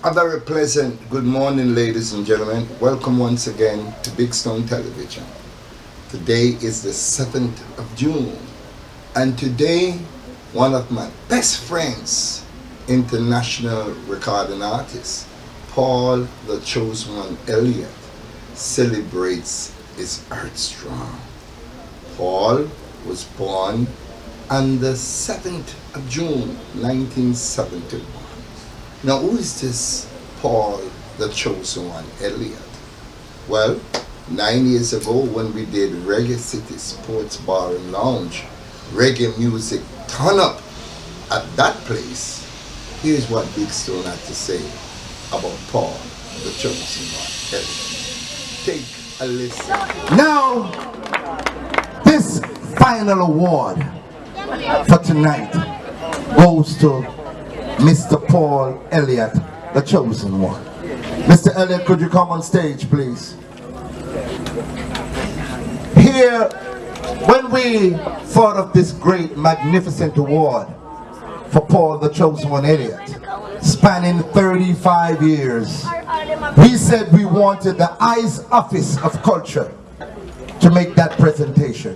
A very pleasant good morning, ladies and gentlemen. Welcome once again to Big Stone Television. Today is the 7th of June, and today one of my best friends, international recording artist, Paul the Chosen One Elliott, celebrates his Earth Strong. Paul was born on the 7th of June, 1971. Now, who is this Paul the Chosen One Elliott? Well, 9 years ago when we did Reggae City Sports Bar and Lounge, reggae music turn up at that place. Here's what Big Stone had to say about Paul the Chosen One Elliott. Take a listen. Now, this final award for tonight goes to Mr. Paul Elliott, the Chosen One. Mr. Elliott, could you come on stage, please? Here, when we thought of this great, magnificent award for Paul the Chosen One Elliott, spanning 35 years, we said we wanted the ICE Office of Culture to make that presentation.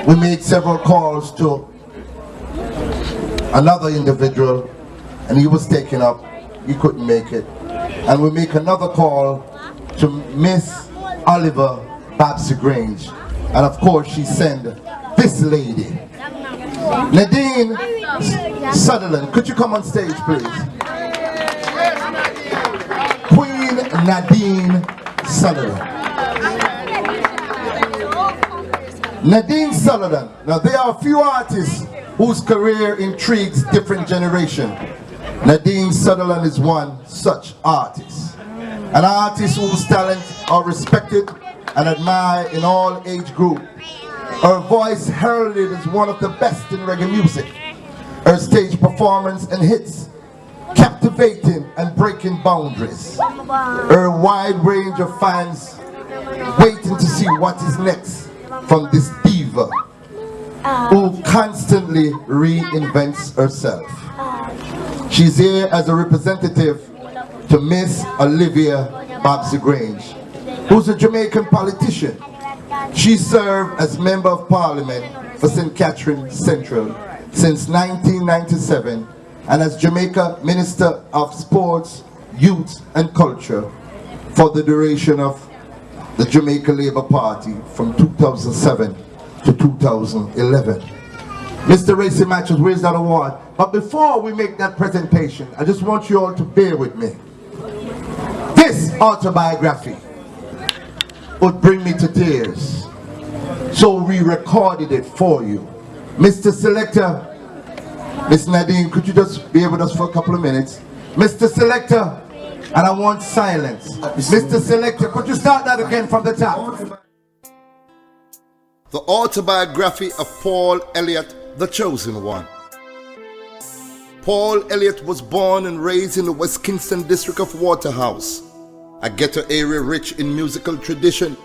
We made several calls to another individual, and he was taken up. He couldn't make it. And we make another call to Miss Oliver Babsy Grange, and of course she sent this lady, Nadine Sutherland. Could you come on stage, please? Queen Nadine Sutherland. Nadine Sutherland. Now, there are a few artists whose career intrigues different generation. Nadine Sutherland is one such artist. An artist whose talents are respected and admired in all age groups. Her voice heralded as one of the best in reggae music. Her stage performance and hits captivating and breaking boundaries. Her wide range of fans waiting to see what is next from this diva who constantly reinvents herself. She's here as a representative to Miss Olivia Babsy Grange, who's a Jamaican politician. She served as Member of Parliament for St. Catherine Central since 1997 and as Jamaica Minister of Sports, Youth and Culture for the duration of the Jamaica Labour Party from 2007 to 2011. Mr. Racy Matthews, where's that award? But before we make that presentation, I just want you all to bear with me. This autobiography would bring me to tears, so we recorded it for you. Mr. Selector, Miss Nadine, could you just be with us for a couple of minutes? Mr. Selector, and I want silence. Mr. Selector, could you start that again from the top? The autobiography of Paul Elliott, the Chosen One. Paul Elliott was born and raised in the West Kingston district of Waterhouse, a ghetto area rich in musical tradition,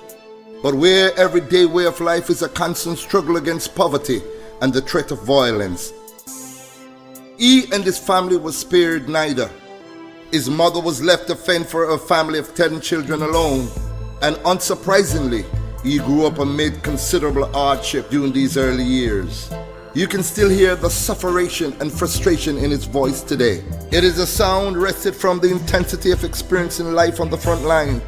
but where everyday way of life is a constant struggle against poverty and the threat of violence. He and his family was spared neither. His mother was left to fend for a family of 10 children alone, and unsurprisingly, he grew up amid considerable hardship during these early years. You can still hear the sufferation and frustration in his voice today. It is a sound wrested from the intensity of experiencing life on the front line,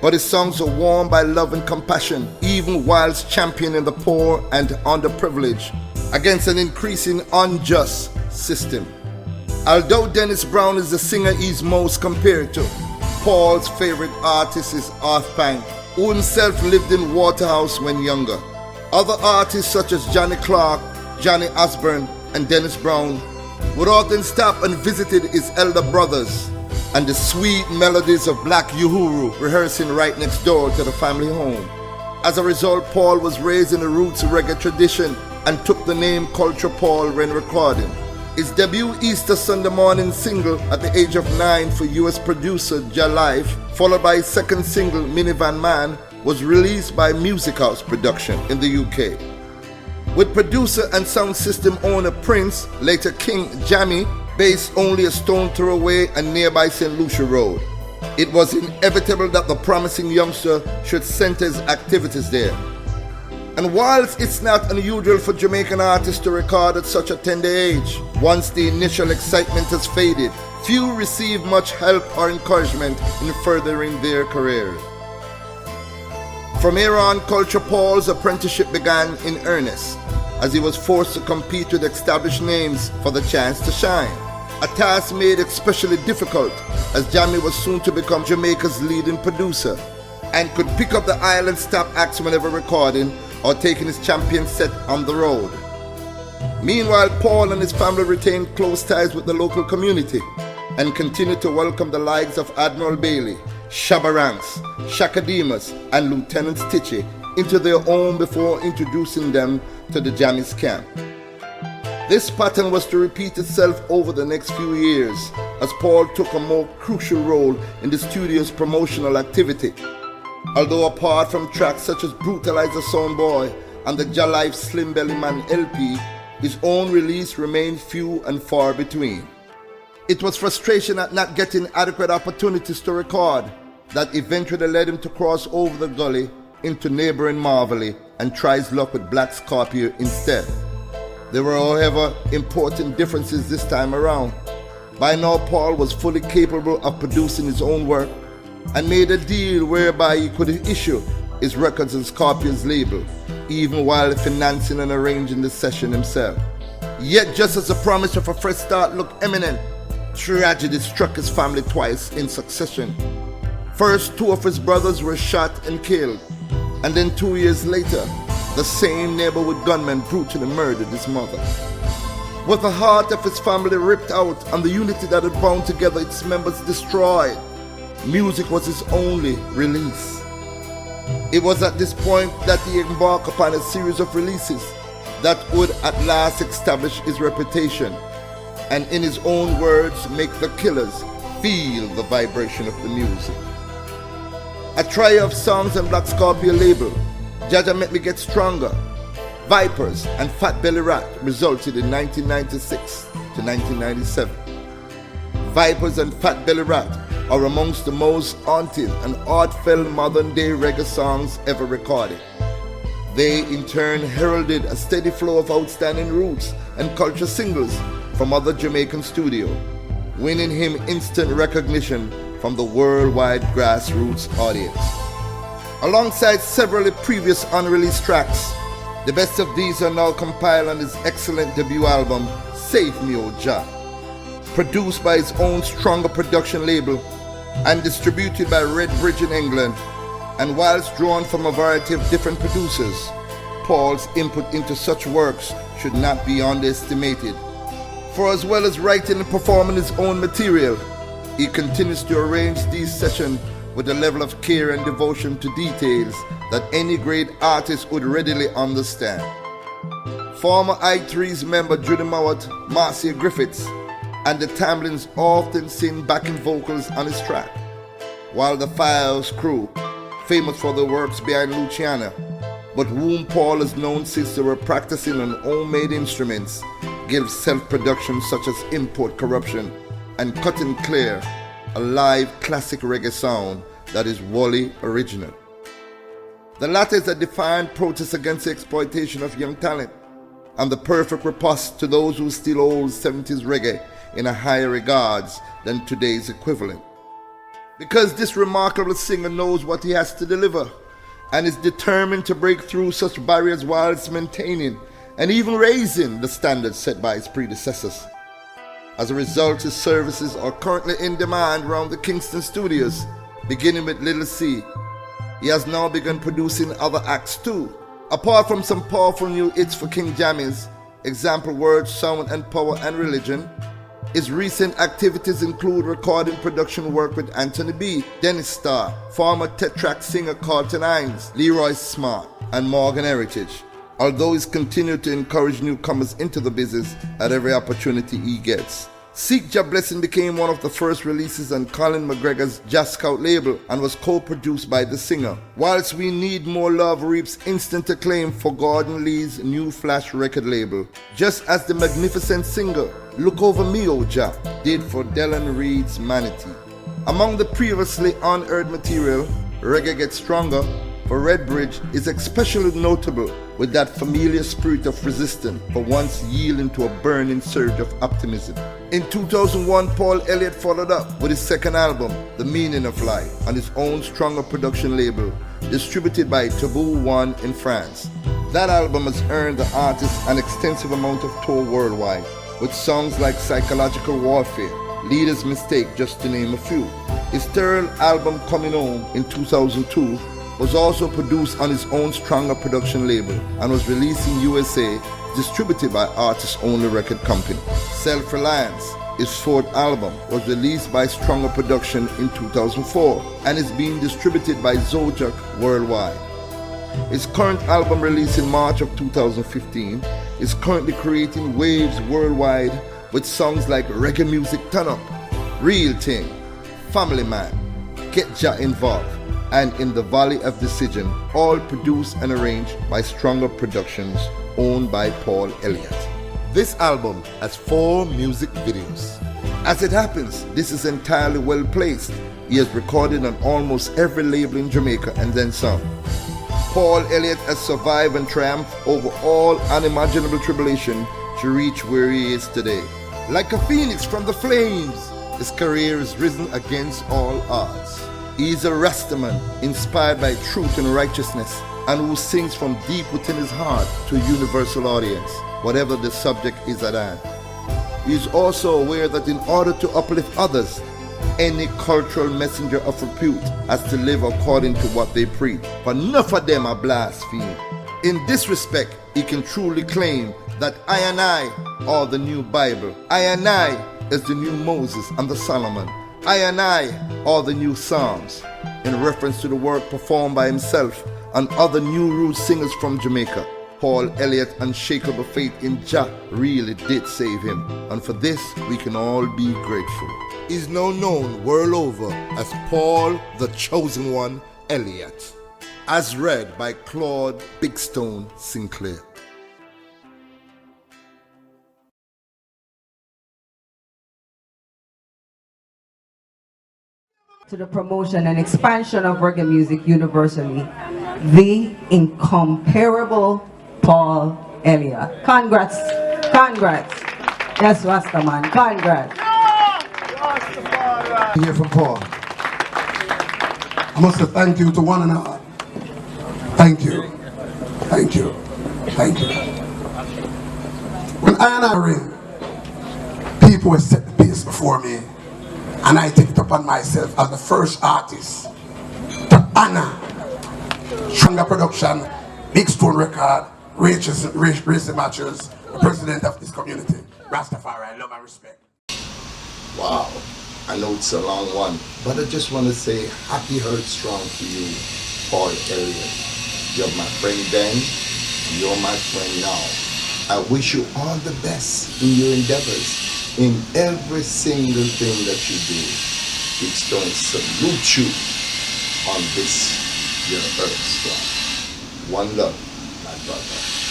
but his songs are warmed by love and compassion, even whilst championing the poor and underprivileged against an increasing unjust system. Although Dennis Brown is the singer he's most compared to, Paul's favorite artist is Arthur Pank, who himself lived in Waterhouse when younger. Other artists such as Johnny Clark, Johnny Osborne, and Dennis Brown would often stop and visited his elder brothers, and the sweet melodies of Black Uhuru rehearsing right next door to the family home. As a result, Paul was raised in the roots of reggae tradition and took the name Culture Paul when recording. His debut Easter Sunday Morning single at the age of 9 for US producer Ja Life, followed by his second single Minivan Man, was released by Music House Production in the UK. With producer and sound system owner Prince, later King Jammy, based only a stone throw away and nearby St. Lucia Road. It was inevitable that the promising youngster should center his activities there. And whilst it's not unusual for Jamaican artists to record at such a tender age, once the initial excitement has faded, few receive much help or encouragement in furthering their careers. From here on, Culture Paul's apprenticeship began in earnest, as he was forced to compete with established names for the chance to shine. A task made especially difficult, as Jammy was soon to become Jamaica's leading producer, and could pick up the island's top acts whenever recording or taking his champion set on the road. Meanwhile, Paul and his family retained close ties with the local community and continued to welcome the likes of Admiral Bailey, Shabba Ranks, Shaka Demus, and Lieutenant Stitchie into their home before introducing them to the Jammies camp. This pattern was to repeat itself over the next few years as Paul took a more crucial role in the studio's promotional activity. Although apart from tracks such as Brutalize the Sound Boy and the Ja Life Slim Belly Man LP, his own release remained few and far between. It was frustration at not getting adequate opportunities to record that eventually led him to cross over the gully into neighboring Marvelly and try his luck with Black Scorpio instead. There were, however, important differences this time around. By now, Paul was fully capable of producing his own work and made a deal whereby he could issue his records on Scorpion's label, even while financing and arranging the session himself. Yet, just as the promise of a fresh start looked imminent, tragedy struck his family twice in succession. First, two of his brothers were shot and killed, and then 2 years later, the same neighborhood gunman brutally murdered his mother. With the heart of his family ripped out and the unity that had bound together its members destroyed, music was his only release. It was at this point that he embarked upon a series of releases that would at last establish his reputation and, in his own words, make the killers feel the vibration of the music. A trio of songs on Black Scorpio label, Jaja Make Me Get Stronger, Vipers, and Fat Belly Rat resulted in 1996 to 1997. Vipers and Fat Belly Rat are amongst the most haunting and heartfelt modern-day reggae songs ever recorded. They in turn heralded a steady flow of outstanding roots and culture singles from other Jamaican studios, winning him instant recognition from the worldwide grassroots audience. Alongside several previous unreleased tracks, the best of these are now compiled on his excellent debut album, Save Me O Jah, produced by his own Stronger production label and distributed by Red Bridge in England. And whilst drawn from a variety of different producers, Paul's input into such works should not be underestimated. For as well as writing and performing his own material, he continues to arrange these sessions with a level of care and devotion to details that any great artist would readily understand. Former I3's member Judy Mowat, Marcia Griffiths, and the Tamlins often sing backing vocals on his track, while the Firehouse Crew, famous for their works behind Luciana, but whom Paul has known since they were practicing on homemade instruments, give self-production such as Import Corruption and Cutting Clear a live classic reggae sound that is wholly original. The latter is a defiant protest against the exploitation of young talent and the perfect riposte to those who still hold 70s reggae in a higher regards than today's equivalent. Because this remarkable singer knows what he has to deliver and is determined to break through such barriers whilst maintaining and even raising the standards set by his predecessors. As a result, his services are currently in demand around the Kingston studios, beginning with Little C. He has now begun producing other acts too. Apart from some powerful new hits for King Jammies, example Word, Sound and Power and Religion, his recent activities include recording production work with Anthony B, Dennis Starr, former Tetrack singer Carlton Hines, Leroy Smart, and Morgan Heritage, although he's continued to encourage newcomers into the business at every opportunity he gets. Seek Jah Blessing became one of the first releases on Colin McGregor's Jazz Scout label and was co-produced by the singer. Whilst We Need More Love reaps instant acclaim for Gordon Lee's New Flash record label, just as the magnificent singer Look Over Me O Jah did for Dylan Reed's Manatee. Among the previously unheard material, Reggae Gets Stronger for Redbridge is especially notable with that familiar spirit of resistance for once yielding to a burning surge of optimism. In 2001, Paul Elliott followed up with his second album, The Meaning of Life, on his own Stronger production label, distributed by Taboo One in France. That album has earned the artist an extensive amount of tour worldwide, with songs like Psychological Warfare, Leader's Mistake, just to name a few. His third album, Coming Home, in 2002, was also produced on his own Stronger production label and was released in USA, distributed by Artist Only Record Company. Self-Reliance, his fourth album, was released by Stronger Production in 2004 and is being distributed by Zojak worldwide. His current album, released in March of 2015, is currently creating waves worldwide with songs like Reggae Music Turn Up, Real Thing, Family Man, Get Jah Involved, and In the Valley of Decision, all produced and arranged by Stronger Productions, owned by Paul Elliott. This album has 4 music videos. As it happens, this is entirely well placed. He has recorded on almost every label in Jamaica and then some. Paul Elliott has survived and triumphed over all unimaginable tribulation to reach where he is today. Like a phoenix from the flames, his career has risen against all odds. He is a Rastaman inspired by truth and righteousness, and who sings from deep within his heart to a universal audience, whatever the subject is at hand. He is also aware that in order to uplift others, any cultural messenger of repute has to live according to what they preach, for enough of them are blaspheme. In this respect, he can truly claim that I and I are the new Bible. I and I is the new Moses and the Solomon. I and I are the new Psalms, in reference to the work performed by himself and other new root singers from Jamaica. Paul Elliott's unshakable faith in Jah really did save him, and for this we can all be grateful. He is now known world over as Paul the Chosen One Elliott, as read by Claude Bigstone Sinclair. To the promotion and expansion of reggae music universally, the incomparable Paul Elliott. Congrats, congrats. Yes, Rastaman, congrats. Hear from Paul. I must say thank you to one and all. Thank you, thank you, thank you. When I ring, people will set the pace before me, and I take it upon myself as the first artist to honor Stronger Production, Big Stone Record, Racing Matches, the president of this community. Rastafari, love and respect. Wow, I know it's a long one, but I just want to say happy heard strong to you, Paul Elliott. You're my friend then, you're my friend now. I wish you all the best in your endeavors, in every single thing that you do. It's going to salute you on this, your earth strong. One love, my brother.